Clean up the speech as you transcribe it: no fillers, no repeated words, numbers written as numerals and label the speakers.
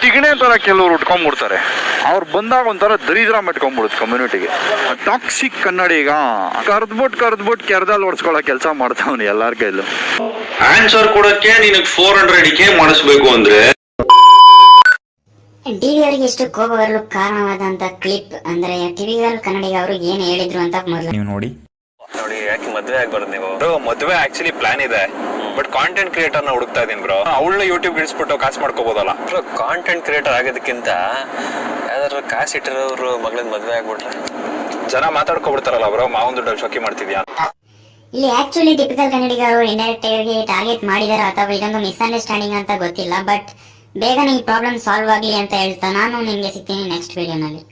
Speaker 1: ತಿಗಣೆ ತರ ಕೆಲವ್ರು ಉಟ್ಕೊಂಡ್ಬಿಡ್ತಾರೆ. ಅವ್ರು ಬಂದಾಗ ಒಂಥರ ದರಿದ್ರ ಮೆಟ್ಕೊಂಡ್ಬಿಡುತ್ತೆ ಕಮ್ಯುನಿಟಿಗೆ. ಟಾಕ್ಸಿಕ್ ಕನ್ನಡಿಗ ಕರ್ದ್ಬಿಟ್ಟು ಕೆರ್ದಲ್ಲಿ ಓಡಿಸ್ಕೊಳ್ಳೋ ಕೆಲಸ ಮಾಡ್ತಾವ್ನಿ ಎಲ್ಲಾರ ಕೈಲೂ.
Speaker 2: ಆನ್ಸರ್ ಕೊಡಕ್ಕೆ ನಿನಗೆ 400K ಮಾಡಿಸ್ಬೇಕು ಅಂದ್ರೆ
Speaker 3: ಟಿವಿ ಅವರಿಗೆ ಎಷ್ಟು ಕೋಪ ಬರಲು ಕಾರಣವಾದಂತ ಕ್ಲಿಪ್ ಅಂದ್ರೆ ಟಿವಿ ಕನ್ನಡಿಗ ಅವರು ಏನ್ ಹೇಳಿದ್ರು ಅಂತ ಮೊದಲು
Speaker 4: ನೀವು ನೋಡಿ.
Speaker 5: ಯಾಕೆ ಮದ್ವೆ ಆಗ್ಬಾರ್ದು ನೀವು? ಮದ್ವೆ ಆಕ್ಚುಲಿ ಪ್ಲಾನ್ ಇದೆ, ಬಟ್ ಕಾಂಟೆಂಟ್ ಕ್ರಿಯೇಟರ್ ನ ಹುಡುಕ್ತಾ ಇದೀನಿ ಬ್ರೋ. ಅವಳನ್ನ ಯೂಟ್ಯೂಬ್ ಇಳಿಸ್ಬಿಟ್ಟು ಕಾಸು ಮಾಡ್ಕೋಬಹುದಲ್ಲ ಬ್ರೋ. ಕಾಂಟೆಂಟ್ ಕ್ರಿಯೇಟರ್ ಆಗೋದಕ್ಕಿಂತ ಯಾವ್ದಾದ್ರು ಕಾಸು ಇಟ್ಟಿರೋರು ಮಗಳನ್ನ ಮದ್ವೆ ಆಗ್ಬಿಟ್ರೆ ಜನ ಮಾತಾಡ್ಕೊಬಿಡ್ತಾರಲ್ಲ ಬ್ರೋ, ಮಾವನ್ ದುಡ್ಡು ಶೋಕಿ ಮಾಡ್ತಿದ್ಯಾ.
Speaker 3: ಇಲ್ಲಿ ಆಕ್ಚುಲಿ ಟಿಪಿಕಲ್ ಕನ್ನಡಿಗ ಅವರು ಇಂಡೈರೆಕ್ಟ್ ಆಗಿ ಟಾರ್ಗೆಟ್ ಮಾಡಿದಾರೆ ಅಥವಾ ಇದೊಂದು ಮಿಸ್ಅಂಡರ್ಸ್ಟ್ಯಾಂಡಿಂಗ್ ಅಂತ ಗೊತ್ತಿಲ್ಲ. ಬಟ್ ಬೇಗನೆ ಈ ಪ್ರಾಬ್ಲಮ್ ಸಾಲ್ವ್ ಆಗಲಿ ಅಂತ ಹೇಳ್ತಾ ನಾನು ನಿಮ್ಗೆ ಸಿಗ್ತೀನಿ ನೆಕ್ಸ್ಟ್ ವಿಡಿಯೋನಲ್ಲಿ.